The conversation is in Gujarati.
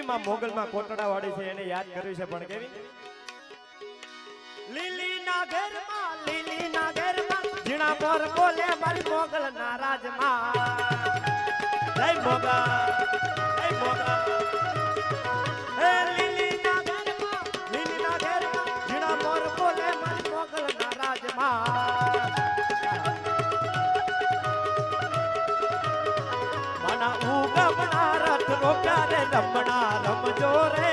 માં મોગલમાં કોટડા વાળી છે એને યાદ કર્યું છે પણ કેવી લીલી ના ઘેરમાં જીણા મોર બોલે મારી મોગલ ના રાજમાં જય મોગલ હે લીલી ના ઘેરમાં જીણા મોર બોલે મારી મોગલ ના રાજમાં મના ઉગમના રથ રોક્યા રે રમણા રમજો રે